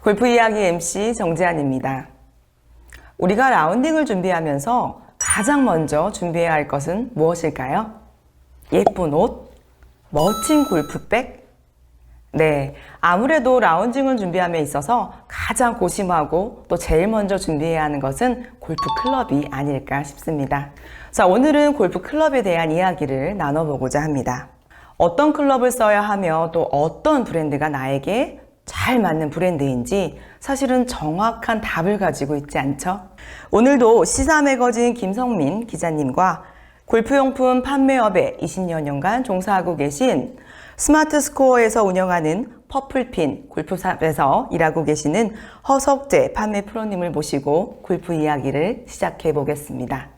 골프 이야기 MC 정재한입니다. 우리가 라운딩을 준비하면서 가장 먼저 준비해야 할 것은 무엇일까요? 예쁜 옷? 멋진 골프백? 네, 아무래도 라운딩을 준비함에 있어서 가장 고심하고 또 제일 먼저 준비해야 하는 것은 골프 클럽이 아닐까 싶습니다. 자, 오늘은 골프 클럽에 대한 이야기를 나눠보고자 합니다. 어떤 클럽을 써야 하며 또 어떤 브랜드가 나에게 잘 맞는 브랜드인지 사실은 정확한 답을 가지고 있지 않죠? 오늘도 시사 매거진 김성민 기자님과 골프용품 판매업에 20여 년간 종사하고 계신 스마트 스코어에서 운영하는 퍼플핀 골프샵에서 일하고 계시는 허석재 판매 프로님을 모시고 골프 이야기를 시작해 보겠습니다.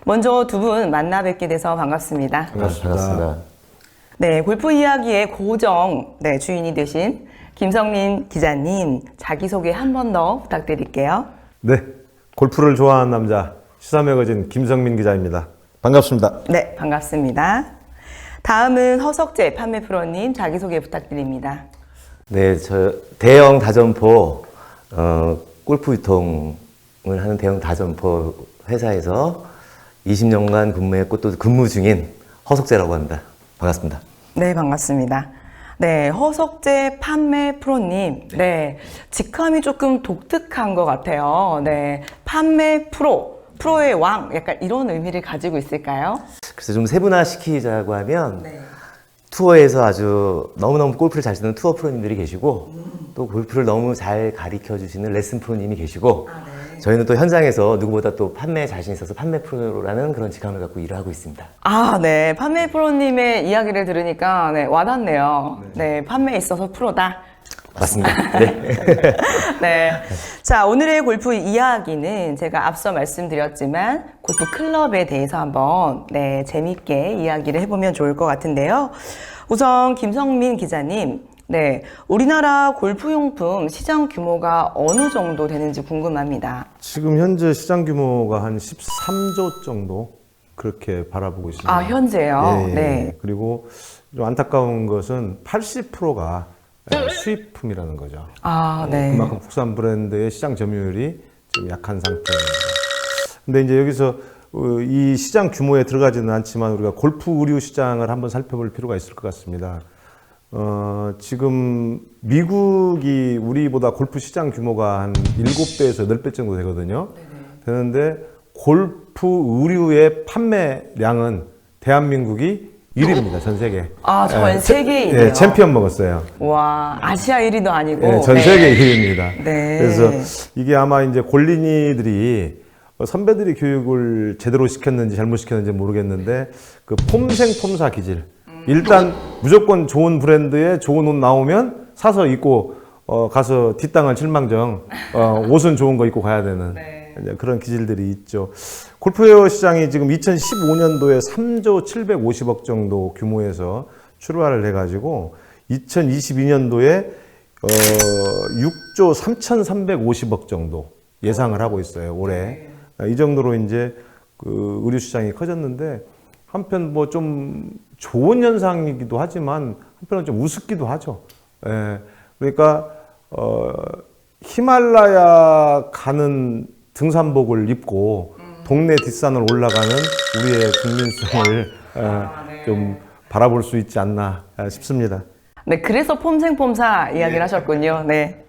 먼저 두 분 만나 뵙게 돼서 반갑습니다. 반갑습니다. 네, 골프 이야기의 고정 주인이 되신 김성민 기자님 자기소개 한 번 더 부탁드릴게요. 네, 골프를 좋아하는 남자 시사 매거진 김성민 기자입니다. 반갑습니다. 네, 반갑습니다. 다음은 허석재 판매 프로님 자기소개 부탁드립니다. 네, 저 대형 다점포 골프 유통을 하는 대형 다점포 회사에서 20년간 근무했고 또 근무 중인 허석재라고 합니다. 반갑습니다. 네, 반갑습니다. 네, 허석재 판매 프로님. 네, 직함이 조금 독특한 것 같아요. 네, 판매 프로의 왕, 약간 이런 의미를 가지고 있을까요? 그래서 좀 세분화시키자고 하면 투어에서 아주 너무너무 골프를 잘 치는 투어 프로님들이 계시고 또 골프를 너무 잘 가르쳐 주시는 레슨 프로님이 계시고 저희는 또 현장에서 누구보다 또 판매에 자신 있어서 판매 프로라는 그런 직함을 갖고 일을 하고 있습니다. 아, 네. 판매 프로님의 이야기를 들으니까 와닿네요. 네, 판매에 있어서 프로다. 맞습니다. 네. 네. 자, 오늘의 골프 이야기는 제가 앞서 말씀드렸지만 골프 클럽에 대해서 한번 재밌게 이야기를 해보면 좋을 것 같은데요. 우선 김성민 기자님, 우리나라 골프용품 시장 규모가 어느 정도 되는지 궁금합니다. 지금 현재 시장 규모가 한 13조 정도 그렇게 바라보고 있습니다. 아, 현재요? 예, 예. 네. 그리고 좀 안타까운 것은 80%가 수입품이라는 거죠. 아, 네. 그만큼 국산 브랜드의 시장 점유율이 좀 약한 상태입니다. 근데 이제 여기서 이 시장 규모에 들어가지는 않지만 우리가 골프 의류 시장을 한번 살펴볼 필요가 있을 것 같습니다. 지금 미국이 우리보다 골프 시장 규모가 한 7배에서 8배 정도 되거든요. 되는데 골프 의류의 판매량은 대한민국이 1위입니다. 전 세계. 아, 전 세계 1위요? 예, 챔피언 먹었어요. 와, 아시아 1위도 아니고. 예, 전 세계 1위입니다. 네. 그래서 이게 아마 이제 골린이들이 선배들이 교육을 제대로 시켰는지 잘못 시켰는지 모르겠는데 그 폼생폼사 기질. 일단 무조건 좋은 브랜드에 좋은 옷 나오면 사서 입고 가서 뒷땅은 실망정 옷은 좋은 거 입고 가야 되는 이제 그런 기질들이 있죠. 골프웨어 시장이 지금 2015년도에 3조 750억 정도 규모에서 출발을 해가지고 2022년도에 6조 3,350억 정도 예상을 하고 있어요. 올해 이 정도로 이제 그 의류 시장이 커졌는데 한편 뭐 좀 좋은 현상이기도 하지만 한편은 좀 우습기도 하죠. 예. 그러니까 히말라야 가는 등산복을 입고 동네 뒷산을 올라가는 우리의 국민성을 좀 바라볼 수 있지 않나 싶습니다. 네, 그래서 폼생폼사 이야기를 하셨군요. 네.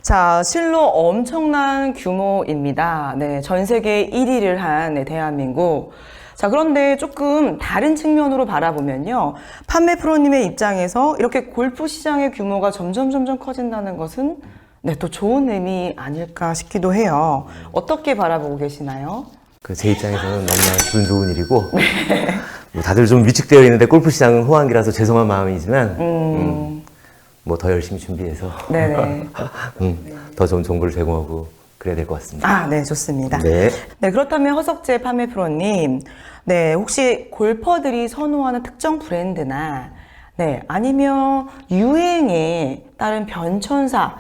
자, 실로 엄청난 규모입니다. 네, 전 세계 1위를 한 대한민국. 자, 그런데 조금 다른 측면으로 바라보면요. 판매 프로님의 입장에서 이렇게 골프 시장의 규모가 점점 커진다는 것은 또 좋은 의미 아닐까 싶기도 해요. 어떻게 바라보고 계시나요? 제 입장에서는 너무나 기분 좋은 일이고 뭐 다들 좀 위축되어 있는데 골프 시장은 호황기라서 죄송한 마음이지만 뭐 더 열심히 준비해서 네네. 더 좋은 정보를 제공하고 그래야 될 것 같습니다. 아, 네, 좋습니다. 네. 네, 그렇다면 허석재 판매 프로님, 혹시 골퍼들이 선호하는 특정 브랜드나, 아니면 유행에 따른 변천사,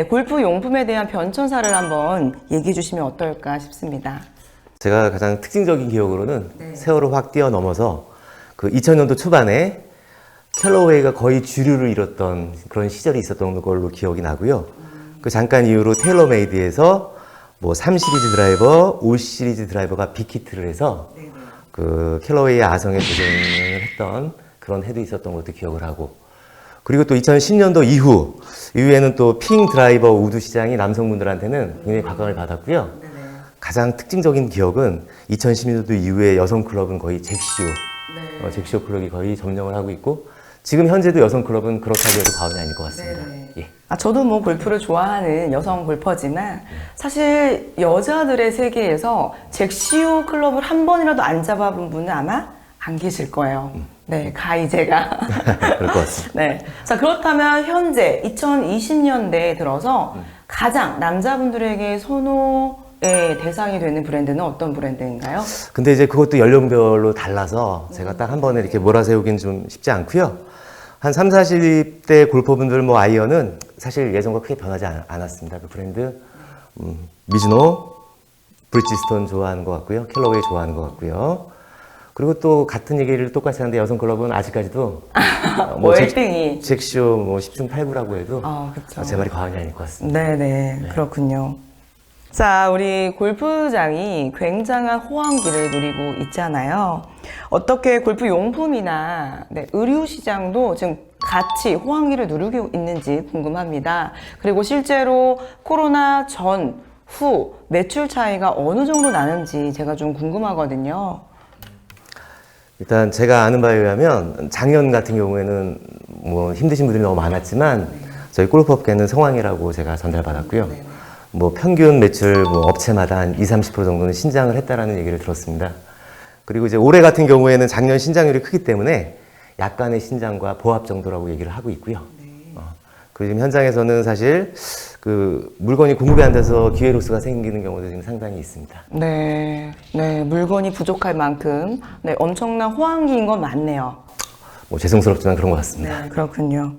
골프 용품에 대한 변천사를 한번 얘기해 주시면 어떨까 싶습니다. 제가 가장 특징적인 기억으로는 세월을 확 뛰어넘어서 그 2000년도 초반에 캘러웨이가 거의 주류를 이뤘던 그런 시절이 있었던 걸로 기억이 나고요. 그 잠깐 이후로 테일러메이드에서 뭐 3 시리즈 드라이버, 5 시리즈 드라이버가 빅히트를 해서 그 캘러웨이의 아성에 도전을 했던 그런 해도 있었던 것도 기억을 하고, 그리고 또 2010년도 이후에는 또 핑 드라이버 우드 시장이 남성분들한테는 굉장히 각광을 받았고요. 가장 특징적인 기억은 2010년도 이후에 여성 클럽은 거의 잭시오, 잭시오 클럽이 거의 점령을 하고 있고, 지금 현재도 여성 클럽은 그렇다고 해도 과언이 아닐 것 같습니다. 예. 저도 뭐 골프를 좋아하는 여성 골퍼지만 사실 여자들의 세계에서 잭시오 클럽을 한 번이라도 안 잡아본 분은 아마 안 계실 거예요. 네, 가이제가. 그럴 것 같습니다. 네. 자, 그렇다면 현재 2020년대에 들어서 가장 남자분들에게 선호의 대상이 되는 브랜드는 어떤 브랜드인가요? 근데 이제 그것도 연령별로 달라서 제가 딱 한 번에 이렇게 몰아세우기는 좀 쉽지 않고요. 한 3, 40대 골퍼분들 뭐 아이언은 사실 예전과 크게 변하지 않았습니다. 그 브랜드. 미즈노, 브리지스톤 좋아하는 것 같고요. 캘러웨이 좋아하는 것 같고요. 그리고 또 같은 얘기를 똑같이 하는데 여성 클럽은 아직까지도 뭐 열등이. 잭쇼 뭐 10중 8구라고 해도 그쵸. 제 말이 과언이 아닐 것 같습니다. 네네, 그렇군요. 자, 우리 골프장이 굉장한 호황기를 누리고 있잖아요. 어떻게 골프 용품이나 의류 시장도 지금 같이 호황기를 누리고 있는지 궁금합니다. 그리고 실제로 코로나 전, 후 매출 차이가 어느 정도 나는지 제가 좀 궁금하거든요. 일단 제가 아는 바에 의하면 작년 같은 경우에는 뭐 힘드신 분들이 너무 많았지만 저희 골프업계는 성황이라고 제가 전달받았고요. 뭐 평균 매출 뭐 업체마다 한 20-30% 정도는 신장을 했다라는 얘기를 들었습니다. 그리고 이제 올해 같은 경우에는 작년 신장률이 크기 때문에 약간의 신장과 보합 정도라고 얘기를 하고 있고요. 그리고 지금 현장에서는 사실 그 물건이 공급이 안 돼서 기회 로스가 생기는 경우도 지금 상당히 있습니다. 네, 물건이 부족할 만큼 엄청난 호황기인 건 맞네요. 뭐 죄송스럽지만 그런 것 같습니다. 네, 그렇군요.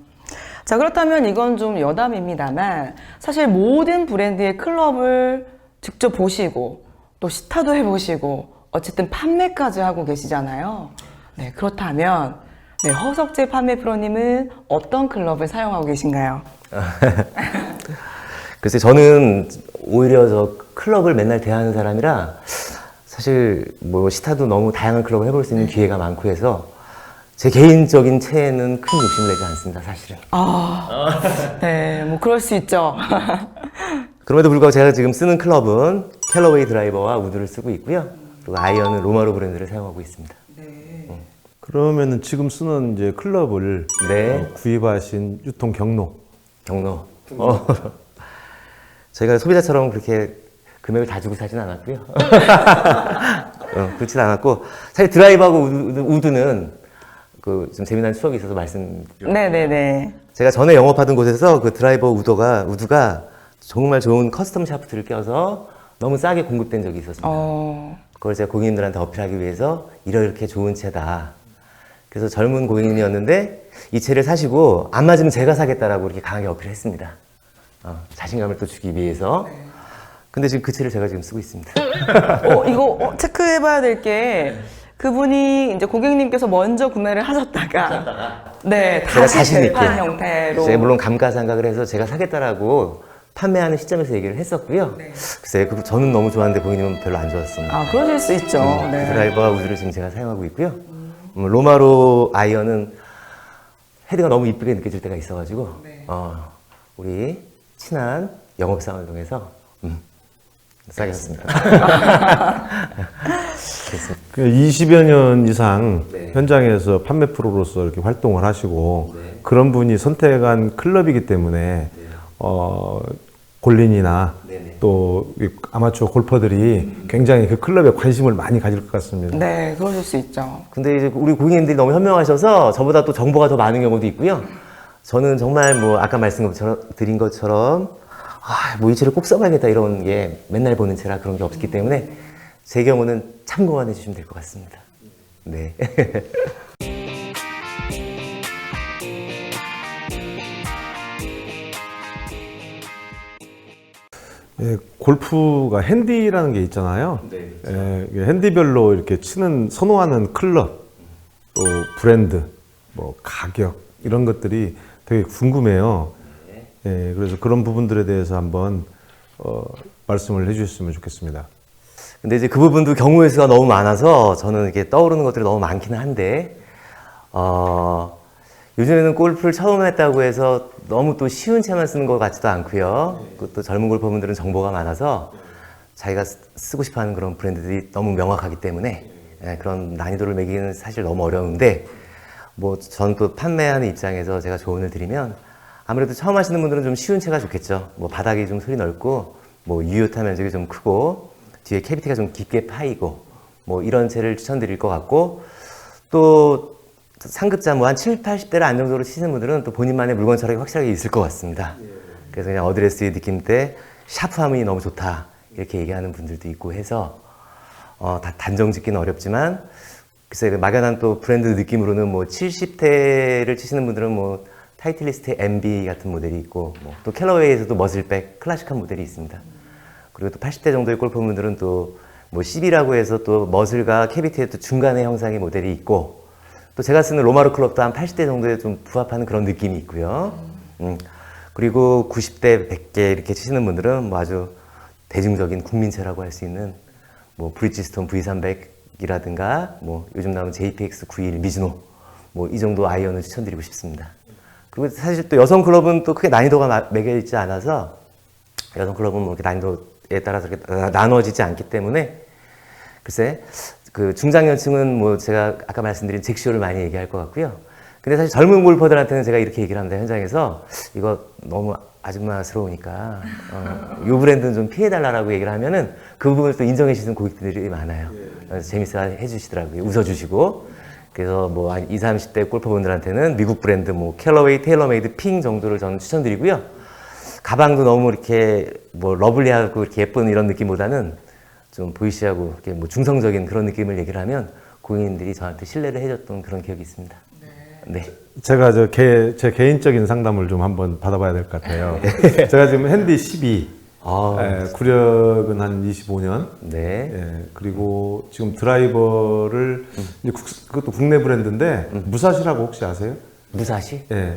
자, 그렇다면 이건 좀 여담입니다만 사실 모든 브랜드의 클럽을 직접 보시고 또 시타도 해보시고 어쨌든 판매까지 하고 계시잖아요. 네, 그렇다면 허석재 판매 프로님은 어떤 클럽을 사용하고 계신가요? 글쎄 저는 오히려 저 클럽을 맨날 대하는 사람이라 사실 뭐 시타도 너무 다양한 클럽을 해볼 수 있는 기회가 많고 해서 제 개인적인 체에는 큰 욕심을 내지 않습니다, 사실은. 네, 뭐 그럴 수 있죠. 그럼에도 불구하고 제가 지금 쓰는 클럽은 캘러웨이 드라이버와 우드를 쓰고 있고요. 그리고 아이언은 로마로 브랜드를 사용하고 있습니다. 그러면은 지금 쓰는 이제 클럽을 네. 구입하신 유통 경로. 저희가 소비자처럼 그렇게 금액을 다 주고 사진 않았고요. 그렇진 않았고 사실 드라이버하고 우드는 그 좀 재미난 추억이 있어서 네네네. 제가 전에 영업하던 곳에서 그 드라이버 우드가 정말 좋은 커스텀 샤프트를 껴서 너무 싸게 공급된 적이 있었습니다. 그걸 제가 고객님들한테 어필하기 위해서 이렇게 좋은 채다. 그래서 젊은 고객님이었는데 이 채를 사시고 안 맞으면 제가 사겠다라고 이렇게 강하게 어필했습니다. 자신감을 또 주기 위해서. 근데 지금 그 채를 제가 지금 쓰고 있습니다. 이거 체크해봐야 될 게 그분이 이제 고객님께서 먼저 구매를 하셨다가 제가 다시 자신 있게 재판 형태로. 제가 물론 감가상각을 해서 제가 사겠다라고 판매하는 시점에서 얘기를 했었고요. 글쎄 저는 너무 좋았는데 고객님은 별로 안 좋았습니다. 그러실 수 있죠. 그 드라이버와 우드를 지금 제가 사용하고 있고요. 로마로 아이언은 헤드가 너무 이쁘게 느껴질 때가 있어가지고 우리 친한 영업사원을 통해서 싸게 샀습니다. 20여 년 이상 현장에서 판매 프로로서 이렇게 활동을 하시고 그런 분이 선택한 클럽이기 때문에 골린이나 또 아마추어 골퍼들이 굉장히 그 클럽에 관심을 많이 가질 것 같습니다. 네, 그러실 수 있죠. 근데 이제 우리 고객님들이 너무 현명하셔서 저보다 또 정보가 더 많은 경우도 있고요. 저는 정말 뭐 아까 말씀드린 것처럼 뭐 이 채를 꼭 써봐야겠다 이런 게 맨날 보는 채라 그런 게 없기 때문에 제 경우는 참고만 해주시면 될 것 같습니다. 네. 골프가 핸디라는 게 있잖아요. 예, 이게 핸디별로 이렇게 치는 선호하는 클럽, 또 브랜드, 뭐 가격 이런 것들이 되게 궁금해요. 예, 그래서 그런 부분들에 대해서 한번 말씀을 해주셨으면 좋겠습니다. 근데 이제 그 부분도 경우의 수가 너무 많아서 저는 이렇게 떠오르는 것들이 너무 많기는 한데, 요즘에는 골프를 처음 했다고 해서 너무 또 쉬운 채만 쓰는 것 같지도 않고요. 또 젊은 골퍼분들은 정보가 많아서 자기가 쓰고 싶어 하는 그런 브랜드들이 너무 명확하기 때문에 예, 그런 난이도를 매기는 사실 너무 어려운데, 뭐 저는 또 판매하는 입장에서 제가 조언을 드리면 아무래도 처음 하시는 분들은 좀 쉬운 채가 좋겠죠. 뭐 바닥이 좀 소리 넓고, 뭐 유효타 면적이 좀 크고, 뒤에 캐비티가 좀 깊게 파이고, 뭐 이런 채를 추천드릴 것 같고, 또 상급자 뭐 한 7, 80대를 안정적으로 치시는 분들은 또 본인만의 물건 철학이 확실하게 있을 것 같습니다. 그래서 그냥 어드레스의 느낌 때 샤프함이 너무 좋다 이렇게 얘기하는 분들도 있고 해서 다 단정 짓기는 어렵지만, 글쎄 막연한 또 브랜드 느낌으로는 뭐 70대를 치시는 분들은 뭐 타이틀리스트의 MB 같은 모델이 있고, 뭐 또 캘러웨이에서도 머슬백 클래식한 모델이 있습니다. 그리고 또 80대 정도의 골퍼분들은 또 뭐 CB라고 해서 또 머슬과 캐비티의 또 중간의 형상의 모델이 있고, 또 제가 쓰는 로마르 클럽도 한 80대 정도에 좀 부합하는 그런 느낌이 있고요. 그리고 90대, 100개 이렇게 치시는 분들은 뭐 아주 대중적인 국민체라고 할 수 있는 뭐 브리지스톤 V300이라든가 뭐 요즘 나오는 JPX 91 미즈노 뭐 이 정도 아이언을 추천드리고 싶습니다. 그리고 사실 또 여성 클럽은 또 크게 난이도가 매겨 있지 않아서, 여성 클럽은 뭐 이렇게 난이도에 따라서 이렇게 나눠지지 않기 때문에, 글쎄 그 중장년층은 뭐 제가 아까 말씀드린 잭시오를 많이 얘기할 것 같고요. 근데 사실 젊은 골퍼들한테는 제가 이렇게 얘기를 합니다. 현장에서 이거 너무 아줌마스러우니까 이 브랜드는 좀 피해달라고 얘기를 하면은 그 부분을 또 인정해 주시는 고객들이 많아요. 그래서 재밌어 해주시더라고요. 웃어주시고. 그래서 뭐 한 20, 30대 골퍼분들한테는 미국 브랜드 뭐 캘러웨이, 테일러메이드, 핑 정도를 저는 추천드리고요. 가방도 너무 이렇게 뭐 러블리하고 이렇게 예쁜 이런 느낌보다는 좀 보이시하고 이렇게 뭐 중성적인 그런 느낌을 얘기를 하면 고객님들이 저한테 신뢰를 해줬던 그런 기억이 있습니다. 네. 제가 제 개인적인 상담을 좀 한번 받아봐야 될 것 같아요. 제가 지금 핸디 12, 구력은 한 25년. 네. 예, 그리고 지금 드라이버를 이제 그것도 국내 브랜드인데 무사시라고 혹시 아세요? 무사시? 예.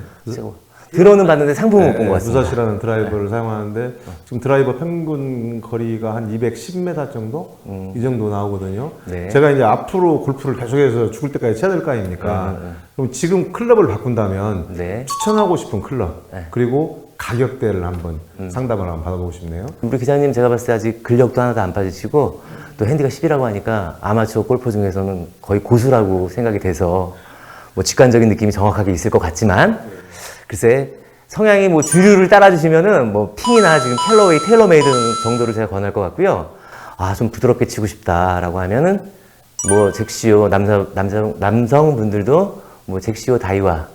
들어는 봤는데 상품은 못 본 것 같습니다. 무사시라는 드라이버를 사용하는데 지금 드라이버 평균 거리가 한 210m 정도? 이 정도 나오거든요. 네. 제가 이제 앞으로 골프를 계속해서 죽을 때까지 쳐야 될 거 아닙니까? 그럼 지금 클럽을 바꾼다면 네. 추천하고 싶은 클럽, 네. 그리고 가격대를 한번 상담을 한번 받아보고 싶네요. 우리 기자님 제가 봤을 때 아직 근력도 하나도 안 빠지시고 또 핸디가 10이라고 하니까 아마추어 골퍼 중에서는 거의 고수라고 생각이 돼서 뭐 직관적인 느낌이 정확하게 있을 것 같지만, 글쎄 성향이 뭐 주류를 따라주시면은 뭐 핑이나 지금 캘러웨이, 테일러메이드 정도를 제가 권할 것 같고요. 아, 좀 부드럽게 치고 싶다라고 하면은 뭐 잭시오, 남성분들도 뭐 잭시오 다이와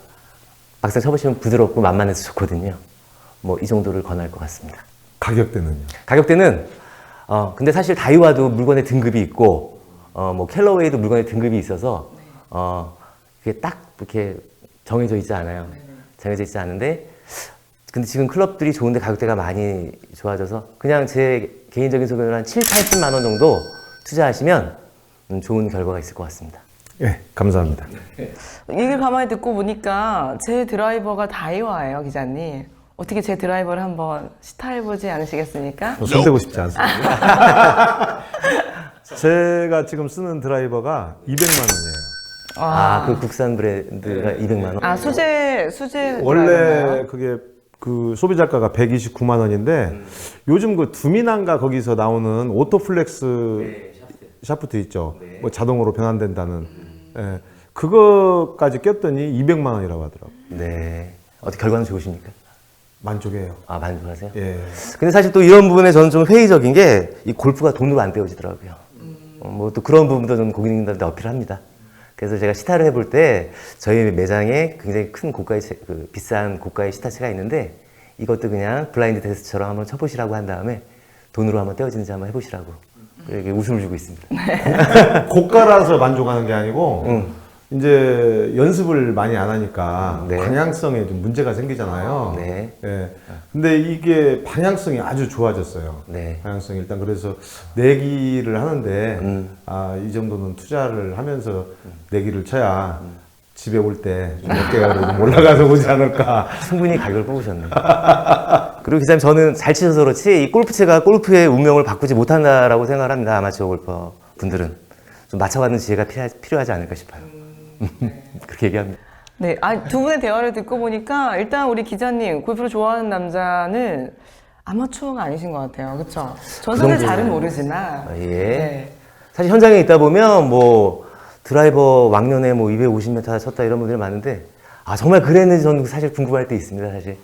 막상 쳐보시면 부드럽고 만만해서 좋거든요. 뭐 이 정도를 권할 것 같습니다. 가격대는요? 가격대는 근데 사실 다이와도 물건의 등급이 있고 뭐 캘러웨이도 물건의 등급이 있어서 그게 딱 이렇게 정해져 있지 않아요. 정해져 있지 않은데, 근데 지금 클럽들이 좋은데 가격대가 많이 좋아져서 그냥 제 개인적인 소견으로 한 7, 80만 원 정도 투자하시면 좋은 결과가 있을 것 같습니다. 예, 감사합니다. 얘기를 가만히 듣고 보니까 제 드라이버가 다이와예요, 기자님. 어떻게 제 드라이버를 한번 시타해보지 않으시겠습니까? 손대고 싶지 않습니다. 제가 지금 쓰는 드라이버가 200만 원이에요. 그 국산 브랜드가 200만 원? 수제 원래 드라이버인가요? 그게 그 소비자가가 129만 원인데 요즘 그 두미난가 거기서 나오는 오토플렉스 샤프트 있죠. 뭐 자동으로 변환된다는. 예, 그거까지 꼈더니 200만 원이라고 하더라고요. 네. 어떻게 결과는 좋으십니까? 만족해요. 아, 만족하세요? 예. 근데 사실 또 이런 부분에 저는 좀 회의적인 게, 이 골프가 돈으로 안 떼어지더라고요. 뭐 또 그런 부분도 좀 고객님들한테 어필합니다. 그래서 제가 시타를 해볼 때 저희 매장에 굉장히 큰 고가의 비싼 고가의 시타체가 있는데, 이것도 그냥 블라인드 테스트처럼 한번 쳐보시라고 한 다음에 돈으로 한번 떼어지는지 한번 해보시라고 이렇게 웃음을 주고 있습니다. 고가라서 만족하는 게 아니고 이제 연습을 많이 안 하니까 네. 방향성에 좀 문제가 생기잖아요. 네. 예. 근데 이게 방향성이 아주 좋아졌어요. 네. 방향성이 일단 그래서 내기를 하는데 이 정도는 투자를 하면서 내기를 쳐야 집에 올 때 몇 개가 좀 올라가서 오지 않을까. 충분히 가격을 뽑으셨네요. 그리고 기자님, 저는 잘 치셔서 그렇지 이 골프채가 골프의 운명을 바꾸지 못한다라고 생각을 합니다. 아마추어 골퍼 분들은 좀 맞춰가는 지혜가 필요하지 않을까 싶어요. 그렇게 얘기합니다. 네, 두 분의 대화를 듣고 보니까 일단 우리 기자님 골프를 좋아하는 남자는 아마추어가 아니신 것 같아요. 그렇죠? 전설의 정도는- 잘은 모르지만. 예. 네. 사실 현장에 있다 보면 뭐 드라이버 왕년에 뭐 250m 쳤다 이런 분들이 많은데 정말 그랬는지 저는 사실 궁금할 때 있습니다, 사실.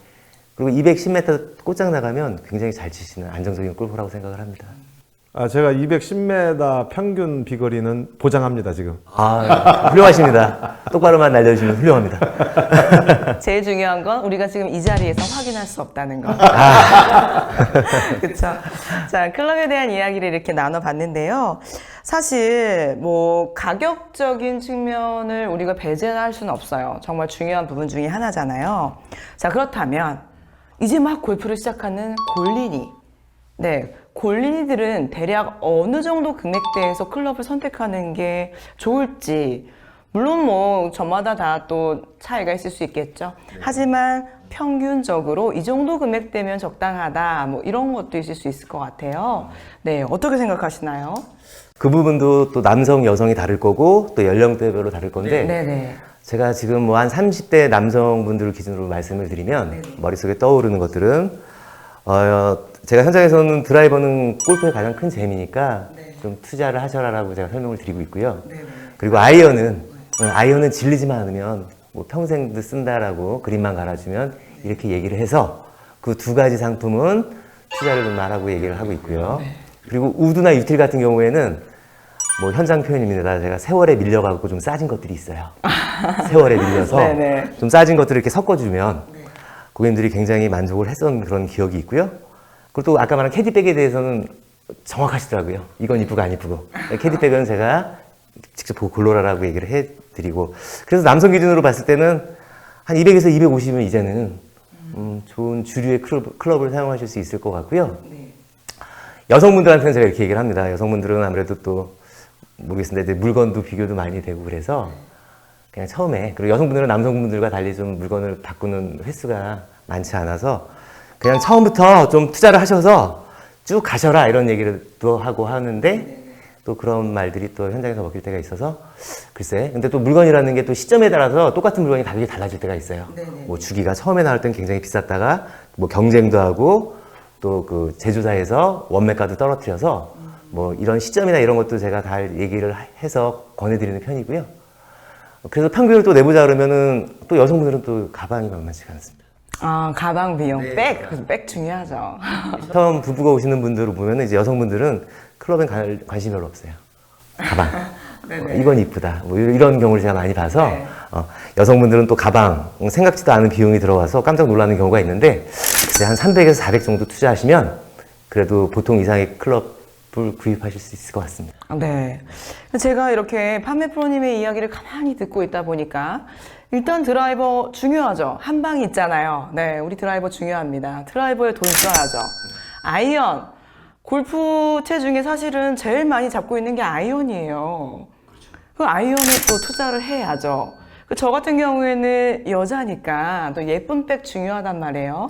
그리고 210m 꽃장 나가면 굉장히 잘 치시는 안정적인 골퍼라고 생각을 합니다. 제가 210m 평균 비거리는 보장합니다, 지금. 훌륭하십니다. 똑바로만 날려주시면 훌륭합니다. 제일 중요한 건 우리가 지금 이 자리에서 확인할 수 없다는 거. 그렇죠. 자, 클럽에 대한 이야기를 이렇게 나눠봤는데요. 사실 뭐 가격적인 측면을 우리가 배제할 수는 없어요. 정말 중요한 부분 중에 하나잖아요. 자, 그렇다면 이제 막 골프를 시작하는 골린이. 네, 골린이들은 대략 어느 정도 금액대에서 클럽을 선택하는 게 좋을지, 물론 뭐 저마다 다 또 차이가 있을 수 있겠죠. 하지만 평균적으로 이 정도 금액대면 적당하다, 뭐 이런 것도 있을 수 있을 것 같아요. 네, 어떻게 생각하시나요? 그 부분도 또 남성, 여성이 다를 거고 또 연령대별로 다를 건데 네네. 제가 지금 뭐 한 30대 남성분들을 기준으로 말씀을 드리면 머릿속에 떠오르는 것들은 제가 현장에서는 드라이버는 골프의 가장 큰 재미니까 좀 투자를 하셔라라고 제가 설명을 드리고 있고요. 그리고 아이언은 질리지만 않으면 뭐 평생도 쓴다라고 그림만 갈아주면 이렇게 얘기를 해서 그 두 가지 상품은 투자를 좀 말하고 얘기를 하고 있고요. 그리고 우드나 유틸 같은 경우에는 뭐 현장 표현입니다. 제가 세월에 밀려가고 좀 싸진 것들이 있어요. 세월에 밀려서 네네. 좀 싸진 것들을 이렇게 섞어주면 고객님들이 굉장히 만족을 했던 그런 기억이 있고요. 그리고 또 아까 말한 캐디백에 대해서는 정확하시더라고요. 이건 이쁘고 안 이쁘고. 캐디백은 제가 직접 보고 골라라라고 얘기를 해드리고. 그래서 남성 기준으로 봤을 때는 한 200에서 250이면 이제는 좋은 주류의 클럽을 사용하실 수 있을 것 같고요. 여성분들한테는 제가 이렇게 얘기를 합니다. 여성분들은 아무래도 또 모르겠습니다. 이제 물건도 비교도 많이 되고 그래서 그냥 처음에, 그리고 여성분들은 남성분들과 달리 좀 물건을 바꾸는 횟수가 많지 않아서 그냥 처음부터 좀 투자를 하셔서 쭉 가셔라 이런 얘기를 또 하고 하는데 또 그런 말들이 또 현장에서 먹힐 때가 있어서 글쎄, 근데 또 물건이라는 게 또 시점에 따라서 똑같은 물건이 가격이 달라질 때가 있어요. 뭐 주기가 처음에 나올 때는 굉장히 비쌌다가 뭐 경쟁도 하고 또 그 제조사에서 원매가도 떨어뜨려서 뭐 이런 시점이나 이런 것도 제가 다 얘기를 해서 권해드리는 편이고요. 그래서 평균을 또 내보자 그러면은 또 여성분들은 또 가방이 만만치가 않습니다. 가방 비용, 백 중요하죠. 처음 부부가 오시는 분들을 보면 이제 여성분들은 클럽엔 관심이 별로 없어요. 가방. 이건 이쁘다. 뭐 이런 경우를 제가 많이 봐서 여성분들은 또 가방, 생각지도 않은 비용이 들어가서 깜짝 놀라는 경우가 있는데 글쎄 한 300에서 400 정도 투자하시면 그래도 보통 이상의 클럽을 구입하실 수 있을 것 같습니다. 네. 제가 이렇게 판매 프로님의 이야기를 가만히 듣고 있다 보니까 일단 드라이버 중요하죠. 한 방이 있잖아요. 네, 우리 드라이버 중요합니다. 드라이버에 돈 써야죠. 아이언. 골프채 중에 사실은 제일 많이 잡고 있는 게 아이언이에요. 그 아이언에 또 투자를 해야죠. 저 같은 경우에는 여자니까 또 예쁜 백 중요하단 말이에요.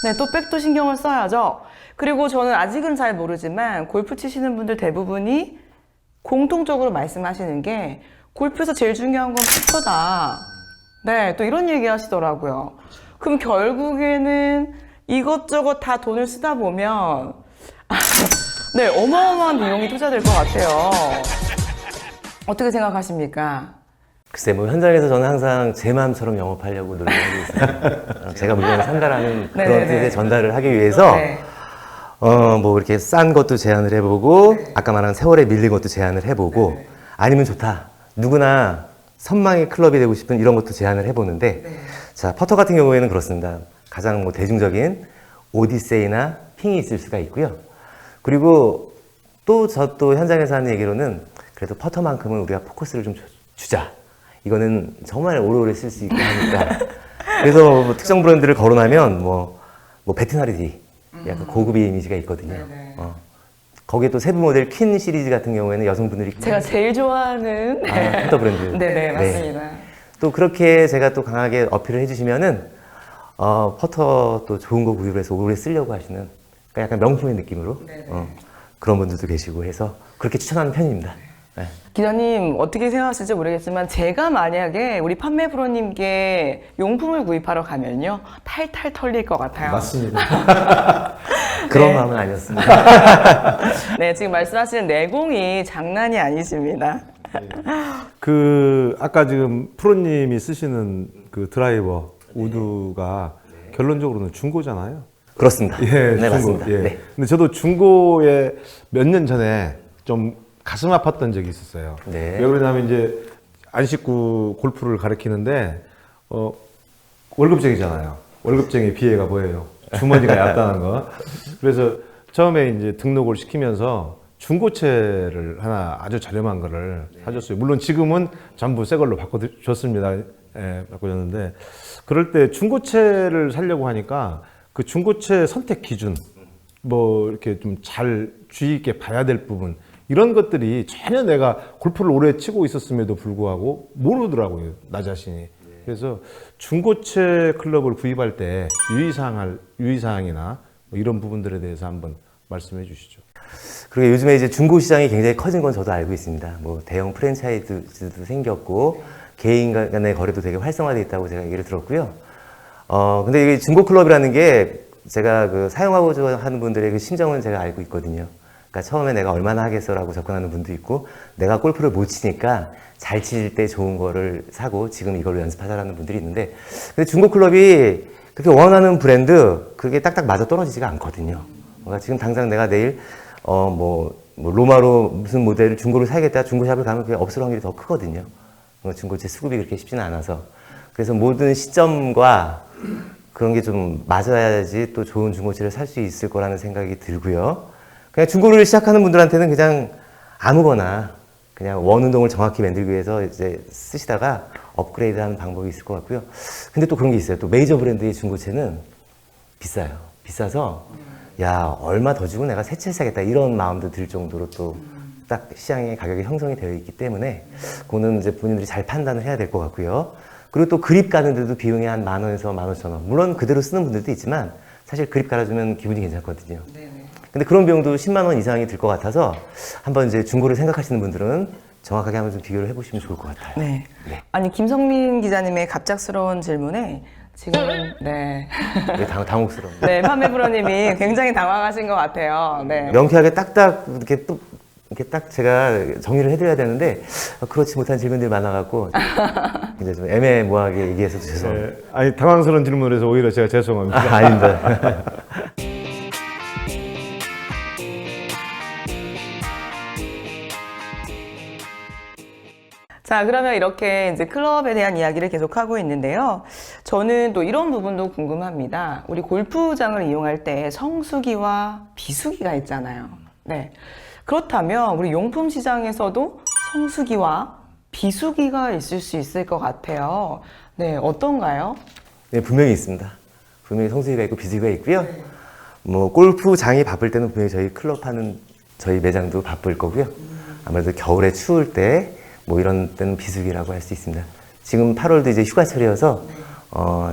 네, 또 백도 신경을 써야죠. 그리고 저는 아직은 잘 모르지만 골프 치시는 분들 대부분이 공통적으로 말씀하시는 게 골프에서 제일 중요한 건 putt다. 네, 또 이런 얘기 하시더라고요. 그럼 결국에는 이것저것 다 돈을 쓰다 보면 네, 어마어마한 비용이 투자될 것 같아요. 어떻게 생각하십니까? 글쎄, 뭐 현장에서 저는 항상 제 마음처럼 영업하려고 노력하고 있어요. 제가 물건을 산다라는 그런 네네네. 뜻의 전달을 하기 위해서 네. 뭐 이렇게 싼 것도 제안을 해보고 아까 말한 세월에 밀린 것도 제안을 해보고 아니면 좋다. 누구나 선망의 클럽이 되고 싶은 이런 것도 제안을 해보는데 자, 퍼터 같은 경우에는 그렇습니다. 가장 뭐 대중적인 오디세이나 핑이 있을 수가 있고요. 그리고 또 현장에서 하는 얘기로는 그래도 퍼터만큼은 우리가 포커스를 좀 주자. 이거는 정말 오래오래 쓸 수 있게 하니까. 그래서 뭐 특정 브랜드를 거론하면 뭐 베트나르디 약간 고급의 이미지가 있거든요. 거기에 또 세부 모델 퀸 시리즈 같은 경우에는 여성분들이 제가 제일 좋아하는 펜터 브랜드. 네네 맞습니다. 또 그렇게 제가 또 강하게 어필을 해주시면은 퍼터 또 좋은 거 구입을 해서 오래 쓰려고 하시는 그러니까 약간 명품의 느낌으로 그런 분들도 계시고 해서 그렇게 추천하는 편입니다. 네. 기자님 어떻게 생각하실지 모르겠지만 제가 만약에 우리 판매 프로님께 용품을 구입하러 가면요 탈탈 털릴 것 같아요. 맞습니다. 그런 네. 마음은 아니었습니다. 네, 지금 말씀하시는 내공이 장난이 아니십니다. 그 아까 지금 프로님이 쓰시는 그 드라이버 우드가 결론적으로는 중고잖아요. 그렇습니다. 예, 네, 중고. 맞습니다. 예. 네. 근데 저도 중고에 몇 년 전에 좀 가슴 아팠던 적이 있었어요. 네. 왜 그러냐면 이제 안 씻고 골프를 가르치는데 월급쟁이잖아요. 월급쟁이 비애가 뭐예요? 주머니가 얕다는 거. 그래서 처음에 이제 등록을 시키면서 중고차를 하나 아주 저렴한 거를 사줬어요. 물론 지금은 전부 새 걸로 바꿔줬습니다. 예, 바꿔줬는데 그럴 때 중고차를 사려고 하니까 그 중고차 선택 기준 뭐 이렇게 좀 잘 주의 있게 봐야 될 부분 이런 것들이 전혀 내가 골프를 오래 치고 있었음에도 불구하고 모르더라고요, 나 자신이. 그래서 중고차 클럽을 구입할 때 유의사항이나 뭐 이런 부분들에 대해서 한번 말씀해 주시죠. 그리고 요즘에 이제 중고 시장이 굉장히 커진 건 저도 알고 있습니다. 뭐 대형 프랜차이즈도 생겼고 개인 간의 거래도 되게 활성화되어 있다고 제가 얘기를 들었고요. 근데 이게 중고 클럽이라는 게 제가 그 사용하고자 하는 분들의 그 심정은 제가 알고 있거든요. 그러니까 처음에 내가 얼마나 하겠어라고 접근하는 분도 있고 내가 골프를 못 치니까 잘 칠 때 좋은 거를 사고 지금 이걸로 연습하자라는 분들이 있는데 근데 중고 클럽이 그렇게 원하는 브랜드 그게 딱딱 맞아 떨어지지가 않거든요. 그러니까 지금 당장 내가 내일 뭐 로마로 무슨 모델을 중고를 사야겠다 중고샵을 가면 그게 없을 확률이 더 크거든요. 중고차 수급이 그렇게 쉽지는 않아서 그래서 모든 시점과 그런 게 좀 맞아야지 또 좋은 중고차를 살 수 있을 거라는 생각이 들고요. 그냥 중고를 시작하는 분들한테는 그냥 아무거나 그냥 원 운동을 정확히 만들기 위해서 이제 쓰시다가 업그레이드 하는 방법이 있을 것 같고요. 근데 또 그런 게 있어요. 또 메이저 브랜드의 중고차는 비싸요. 비싸서 야, 얼마 더 주고 내가 새 차 사겠다 이런 마음도 들 정도로 또 딱 시장의 가격이 형성이 되어 있기 때문에 그거는 이제 본인들이 잘 판단을 해야 될 것 같고요. 그리고 또 그립 가는데도 비용이 한 10,000원에서 15,000원. 물론 그대로 쓰는 분들도 있지만 사실 그립 갈아주면 기분이 괜찮거든요. 근데 그런 비용도 10만 원 이상이 들 것 같아서 한번 이제 중고를 생각하시는 분들은 정확하게 한번 좀 비교를 해보시면 좋을 것 같아요. 네. 네. 아니 김성민 기자님의 갑작스러운 질문에 지금 네. 네, 당혹스럽네요. 네, 판매 프로님이 굉장히 당황하신 것 같아요. 네. 명쾌하게 딱딱 이렇게 딱 제가 정리를 해드려야 되는데 그렇지 못한 질문들이 많아갖고 이제 좀 애매모호하게 얘기해서 죄송합니다. 네, 아니 당황스러운 질문을 해서 오히려 제가 죄송합니다. 아닙니다. 자, 그러면 이렇게 이제 클럽에 대한 이야기를 계속 하고 있는데요. 저는 또 이런 부분도 궁금합니다. 우리 골프장을 이용할 때 성수기와 비수기가 있잖아요. 네. 그렇다면 우리 용품 시장에서도 성수기와 비수기가 있을 수 있을 것 같아요. 네, 어떤가요? 네, 분명히 있습니다. 분명히 성수기가 있고 비수기가 있고요. 뭐 골프장이 바쁠 때는 분명히 저희 클럽 하는 저희 매장도 바쁠 거고요. 아무래도 겨울에 추울 때 뭐 이런 때는 비수기라고 할 수 있습니다. 지금 8월도 이제 휴가철이어서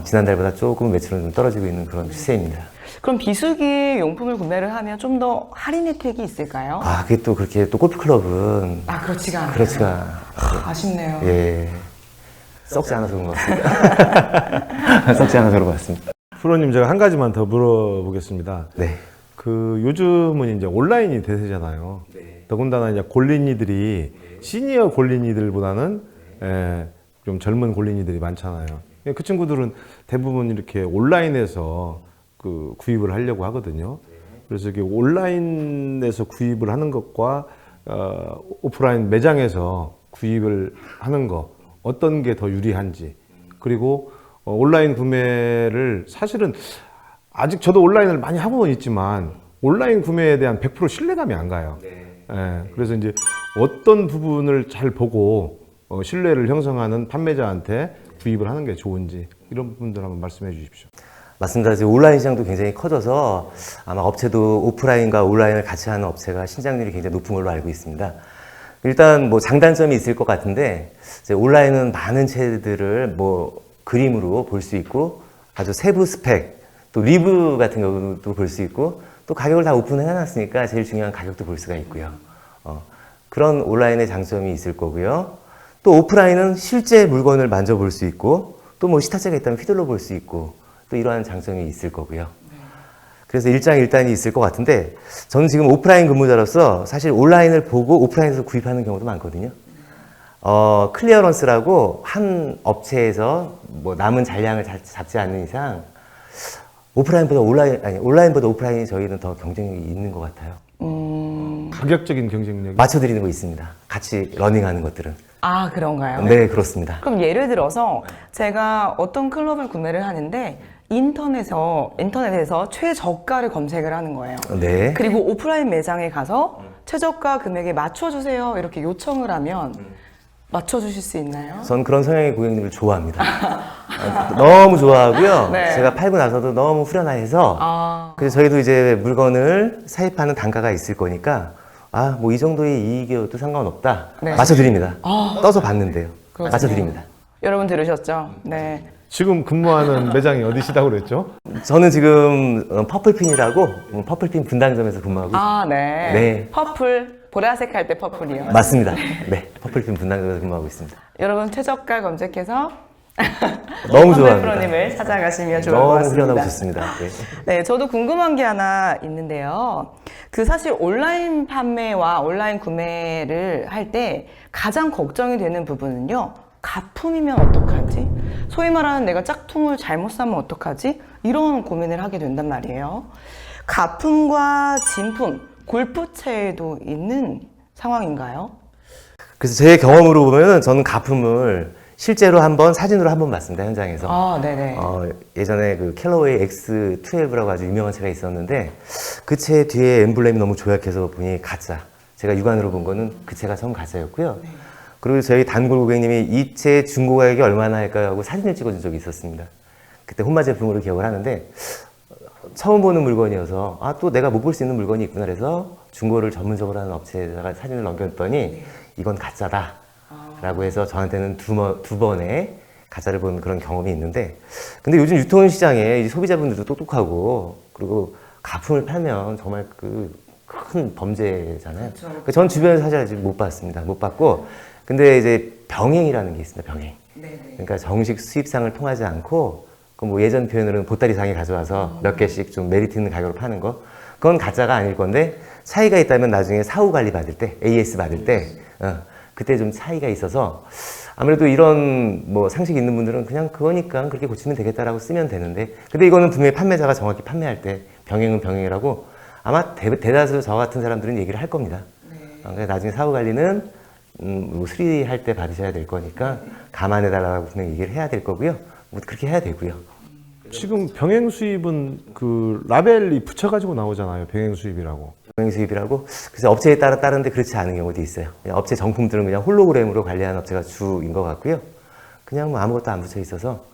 지난달보다 조금 매출은 좀 떨어지고 있는 그런 추세입니다. 그럼 비수기 용품을 구매를 하면 좀 더 할인 혜택이 있을까요? 아, 그게 또 그렇게 또 골프 클럽은 그렇지가 않아요. 그렇지가 아쉽네요. 예 썩지 않아서 그런 것 같습니다. 썩지 않아서 그런 것 같습니다. 프로님 제가 한 가지만 더 물어보겠습니다. 네. 그 요즘은 이제 온라인이 대세잖아요. 더군다나 이제 골린이들이 시니어 골린이들보다는 좀 젊은 골린이들이 많잖아요. 그 친구들은 대부분 이렇게 온라인에서 그 구입을 하려고 하거든요. 그래서 이게 온라인에서 구입을 하는 것과 오프라인 매장에서 구입을 하는 거 어떤 게 더 유리한지, 그리고 온라인 구매를 사실은 아직 저도 온라인을 많이 하고는 있지만 온라인 구매에 대한 100% 신뢰감이 안 가요. 그래서 이제 어떤 부분을 잘 보고 신뢰를 형성하는 판매자한테 구입을 하는 게 좋은지 이런 부분들 한번 말씀해 주십시오. 맞습니다. 지금 온라인 시장도 굉장히 커져서 아마 업체도 오프라인과 온라인을 같이 하는 업체가 신장률이 굉장히 높은 걸로 알고 있습니다. 일단 뭐 장단점이 있을 것 같은데 이제 온라인은 많은 채들을 뭐 그림으로 볼 수 있고 아주 세부 스펙 또 리뷰 같은 경우도 볼 수 있고 또 가격을 다 오픈해 놨으니까 제일 중요한 가격도 볼 수가 있고요. 그런 온라인의 장점이 있을 거고요. 또 오프라인은 실제 물건을 만져볼 수 있고 또 뭐 시타체가 있다면 휘둘러 볼 수 있고 또 이러한 장점이 있을 거고요. 그래서 일장일단이 있을 것 같은데 저는 지금 오프라인 근무자로서 사실 온라인을 보고 오프라인에서 구입하는 경우도 많거든요. 클리어런스라고 한 업체에서 뭐 남은 잔량을 잡지 않는 이상 오프라인보다 온라인보다 오프라인이 저희는 더 경쟁력이 있는 것 같아요. 가격적인 경쟁력이 맞춰드리는 거 있습니다. 같이 러닝하는 것들은. 아, 그런가요? 네, 그렇습니다. 그럼 예를 들어서 제가 어떤 클럽을 구매를 하는데 인터넷에서 최저가를 검색을 하는 거예요. 네. 그리고 오프라인 매장에 가서 최저가 금액에 맞춰주세요 이렇게 요청을 하면 맞춰주실 수 있나요? 전 그런 성향의 고객님을 좋아합니다. 너무 좋아하고요. 네. 제가 팔고 나서도 너무 후련해서 아, 그래서 저희도 이제 물건을 사입하는 단가가 있을 거니까 아, 뭐 이 정도의 이익이어도 상관없다. 네. 맞춰드립니다. 떠서 봤는데요. 그렇군요. 맞춰드립니다. 여러분 들으셨죠? 네. 지금 근무하는 매장이 어디시다고 그랬죠? 저는 지금 퍼플핀이라고 퍼플핀 분당점에서 근무하고 있습니다. 아, 네. 네. 퍼플, 보라색 할 때 퍼플이요. 맞습니다. 네, 퍼플핀 분당점에서 근무하고 있습니다. 여러분 최저가 검색해서 너무 선배 좋아합니다. 프로님을 찾아가시면 좋을 것 너무 같습니다. 후련하고 좋습니다. 네. 네, 저도 궁금한 게 하나 있는데요. 그 사실 온라인 판매와 온라인 구매를 할 때 가장 걱정이 되는 부분은요. 가품이면 어떡하지? 소위 말하는 내가 짝퉁을 잘못 사면 어떡하지? 이런 고민을 하게 된단 말이에요. 가품과 진품, 골프채에도 있는 상황인가요? 그래서 제 경험으로 보면 저는 가품을 실제로 한번 사진으로 한번 봤습니다. 현장에서. 아, 네네. 예전에 그 캘러웨이 X12라고 아주 유명한 차가 있었는데 그 차 뒤에 엠블렘이 너무 조약해서 보니 가짜. 제가 육안으로 본 거는 그 차가 처음 가짜였고요. 그리고 저희 단골 고객님이 이 채 중고 가격이 얼마나 할까요? 하고 사진을 찍어준 적이 있었습니다. 그때 혼마 제품으로 기억을 하는데 처음 보는 물건이어서 아, 또 내가 못 볼 수 있는 물건이 있구나 그래서 중고를 전문적으로 하는 업체에다가 사진을 넘겼더니 이건 가짜다 라고 해서 저한테는 두 번의 가짜를 본 그런 경험이 있는데 근데 요즘 유통시장에 소비자분들도 똑똑하고 그리고 가품을 팔면 정말 그 큰 범죄잖아요. 그러니까 전 주변에서 사실 아직 못 봤습니다. 못 봤고 근데 이제 병행이라는 게 있습니다. 병행. 그러니까 정식 수입상을 통하지 않고 그 뭐 예전 표현으로는 보따리 상에 가져와서 몇 개씩 좀 메리트 있는 가격으로 파는 거 그건 가짜가 아닐 건데 차이가 있다면 나중에 사후 관리 받을 때 AS 받을 때 그때 좀 차이가 있어서 아무래도 이런 뭐 상식 있는 분들은 그냥 그거니까 그렇게 고치면 되겠다라고 쓰면 되는데 근데 이거는 분명히 판매자가 정확히 판매할 때 병행은 병행이라고 아마 대다수 저 같은 사람들은 얘기를 할 겁니다. 그래서 나중에 사후 관리는 뭐 수리할 때 받으셔야 될 거니까 감안해달라고 분명히 얘기를 해야 될 거고요. 뭐 그렇게 해야 되고요. 지금 병행 수입은 그 라벨이 붙여가지고 나오잖아요. 병행 수입이라고. 병행 수입이라고 그래서 업체에 따라 다른데 그렇지 않은 경우도 있어요. 그냥 업체 정품들은 그냥 홀로그램으로 관리하는 업체가 주인 것 같고요. 그냥 뭐 아무것도 안 붙여 있어서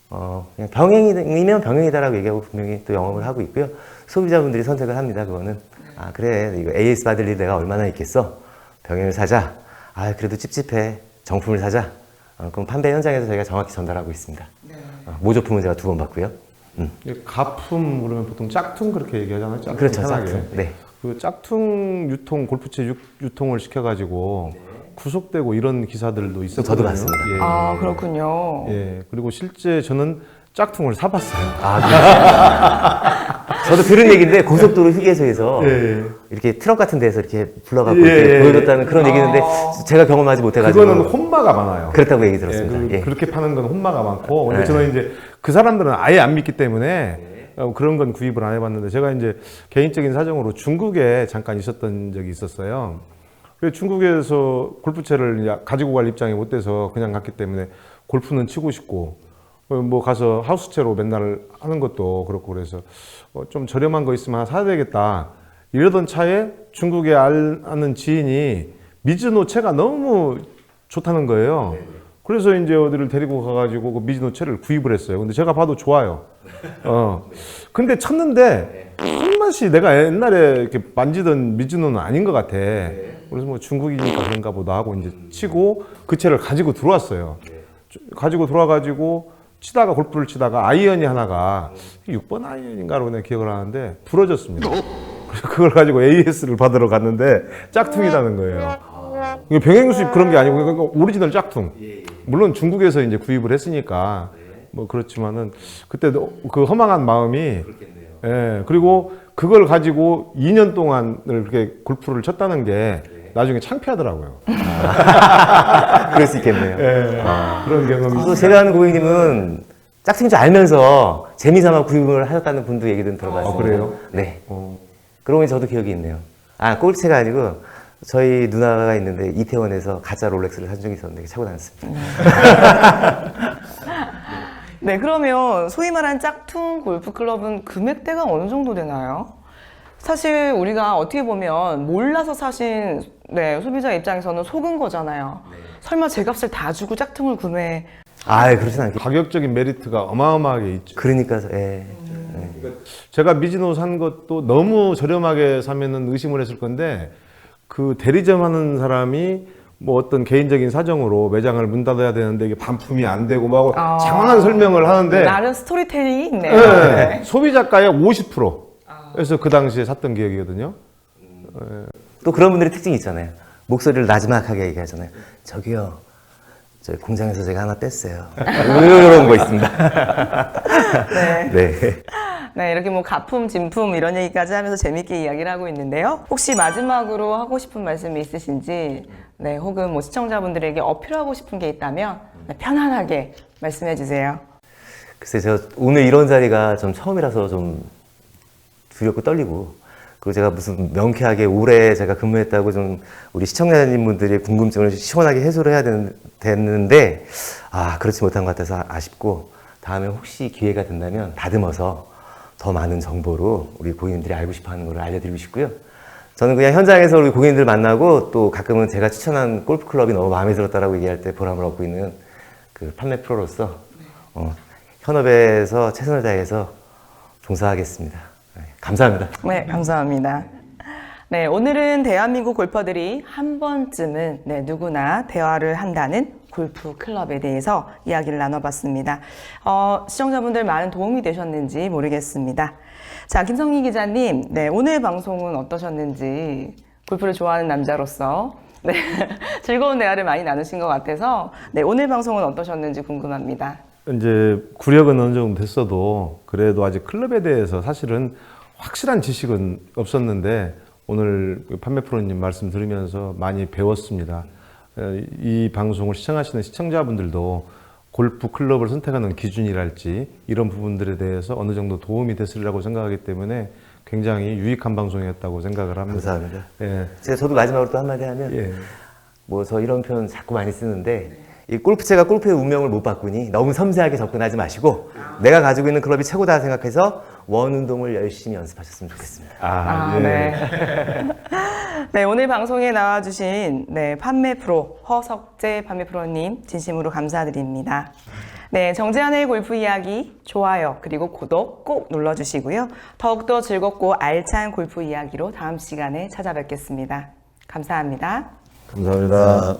그냥 병행이면 병행이다라고 얘기하고 분명히 또 영업을 하고 있고요. 소비자분들이 선택을 합니다. 그거는 아 그래 이거 AS 받을 일 내가 얼마나 있겠어. 병행을 사자. 아 그래도 찝찝해. 정품을 사자. 그럼 판매 현장에서 저희가 정확히 전달하고 있습니다. 모조품은 제가 2번 받고요. 가품 그러면 보통 짝퉁 그렇게 얘기하잖아요. 짝퉁 그렇죠, 편하게. 짝퉁. 네. 그 짝퉁 유통 골프채 유통을 시켜가지고 구속되고 이런 기사들도 있었거든요. 저도 봤습니다. 예. 아, 그렇군요. 예. 그리고 실제 저는 짝퉁을 사봤어요. 저도 들은 얘기인데 고속도로 휴게소에서 예. 이렇게 트럭 같은 데서 이렇게 불러가고 예, 이렇게 예. 보여줬다는 그런 얘기인데 제가 경험하지 못해가지고 그거는 혼마가 많아요. 그렇다고 얘기 예, 들었습니다. 예. 그렇게 파는 건 혼마가 많고, 근데 네. 저는 이제 그 사람들은 아예 안 믿기 때문에 그런 건 구입을 안 해봤는데, 제가 이제 개인적인 사정으로 중국에 잠깐 있었던 적이 있었어요. 그래서 중국에서 골프채를 이제 가지고 갈 입장이 못 돼서 그냥 갔기 때문에 골프는 치고 싶고, 뭐 가서 하우스채로 맨날 하는 것도 그렇고 그래서 좀 저렴한 거 있으면 하나 사야 되겠다. 이러던 차에 중국에 아는 지인이 미즈노 채가 너무 좋다는 거예요. 그래서 이제 어디를 데리고 가가지고 그 미즈노 채를 구입을 했어요. 근데 제가 봐도 좋아요. 근데 쳤는데 손맛이 내가 옛날에 이렇게 만지던 미즈노는 아닌 것 같아. 그래서 뭐 중국이니까 그런가 보다 하고 이제 치고 그 채를 가지고 들어왔어요. 가지고 들어와가지고 치다가 골프를 치다가 아이언이 하나가 6번 아이언인가로 그냥 기억을 하는데 부러졌습니다. 그래서 그걸 가지고 AS를 받으러 갔는데 짝퉁이라는 거예요. 이거 병행 수입 그런 게 아니고 이거 오리지널 짝퉁. 물론 중국에서 이제 구입을 했으니까 뭐 그렇지만은 그때 그 허망한 마음이 예, 그리고 그걸 가지고 2년 동안을 그렇게 골프를 쳤다는 게 나중에 창피하더라고요. 그럴 수 있겠네요. 예, 그런 경험이 또 제가 아는 고객님은 짝퉁인 줄 알면서 재미삼아 구입을 하셨다는 분도 얘기는 들어봤습니다. 그래요? 네. 그러고 보니 저도 기억이 있네요. 아, 꼴찌가 아니고 저희 누나가 있는데 이태원에서 가짜 롤렉스를 산 적이 있었는데 차고 다녔습니다. 네, 그러면 소위 말하는 짝퉁 골프 클럽은 금액대가 어느 정도 되나요? 사실 우리가 어떻게 보면 몰라서 사신 소비자 입장에서는 속은 거잖아요. 설마 제 값을 다 주고 짝퉁을 구매. 아, 그렇진 않겠죠. 가격적인 메리트가 어마어마하게 있죠. 그러니까, 예. 제가 미즈노 산 것도 너무 저렴하게 사면은 의심을 했을 건데 그 대리점 하는 사람이 뭐 어떤 개인적인 사정으로 매장을 문 닫아야 되는데 이게 반품이 안 되고 막 장황한 설명을 하는데 나름 스토리텔링이 있네요. 네, 소비자가의 50%. 그래서 그 당시에 샀던 기억이거든요. 또 그런 분들이 특징이 있잖아요. 목소리를 나지막하게 얘기하잖아요. 저기요, 저희 공장에서 제가 하나 뺐어요. 이런 거 있습니다. 네. 네. 네, 이렇게 뭐 가품, 진품 이런 얘기까지 하면서 재밌게 이야기를 하고 있는데요. 혹시 마지막으로 하고 싶은 말씀이 있으신지, 네, 혹은 뭐 시청자분들에게 어필하고 싶은 게 있다면 편안하게 말씀해 주세요. 글쎄, 제가 오늘 이런 자리가 좀 처음이라서 좀 두렵고 떨리고, 그리고 제가 무슨 명쾌하게 오래 제가 근무했다고 좀 우리 시청자님분들의 궁금증을 시원하게 해소를 해야 되는데, 그렇지 못한 것 같아서 아쉽고, 다음에 혹시 기회가 된다면 다듬어서 더 많은 정보로 우리 고객님들이 알고 싶어 하는 걸 알려드리고 싶고요. 저는 그냥 현장에서 우리 고객님들 만나고 또 가끔은 제가 추천한 골프클럽이 너무 마음에 들었다라고 얘기할 때 보람을 얻고 있는 그 판매 프로로서 현업에서 최선을 다해서 종사하겠습니다. 네, 감사합니다. 네, 감사합니다. 네, 오늘은 대한민국 골퍼들이 한 번쯤은 누구나 대화를 한다는 골프 클럽에 대해서 이야기를 나눠봤습니다. 시청자분들 많은 도움이 되셨는지 모르겠습니다. 자, 김성희 기자님, 오늘 방송은 어떠셨는지 골프를 좋아하는 남자로서 즐거운 대화를 많이 나누신 것 같아서 오늘 방송은 어떠셨는지 궁금합니다. 이제 구력은 어느 정도 됐어도 그래도 아직 클럽에 대해서 사실은 확실한 지식은 없었는데 오늘 판매 프로님 말씀 들으면서 많이 배웠습니다. 이 방송을 시청하시는 시청자분들도 골프 클럽을 선택하는 기준이랄지 이런 부분들에 대해서 어느 정도 도움이 됐으리라고 생각하기 때문에 굉장히 유익한 방송이었다고 생각을 합니다. 감사합니다. 예. 저도 마지막으로 또 한마디 하면 예. 뭐 저 이런 표현 자꾸 많이 쓰는데 이 골프채가 골프의 운명을 못 바꾸니 너무 섬세하게 접근하지 마시고 내가 가지고 있는 클럽이 최고다 생각해서 원 운동을 열심히 연습하셨으면 좋겠습니다. 예. 네. 네, 오늘 방송에 나와주신 판매 프로 허석재 판매 프로님 진심으로 감사드립니다. 네, 정재환의 골프 이야기 좋아요 그리고 구독 꼭 눌러주시고요. 더욱더 즐겁고 알찬 골프 이야기로 다음 시간에 찾아뵙겠습니다. 감사합니다. 감사합니다.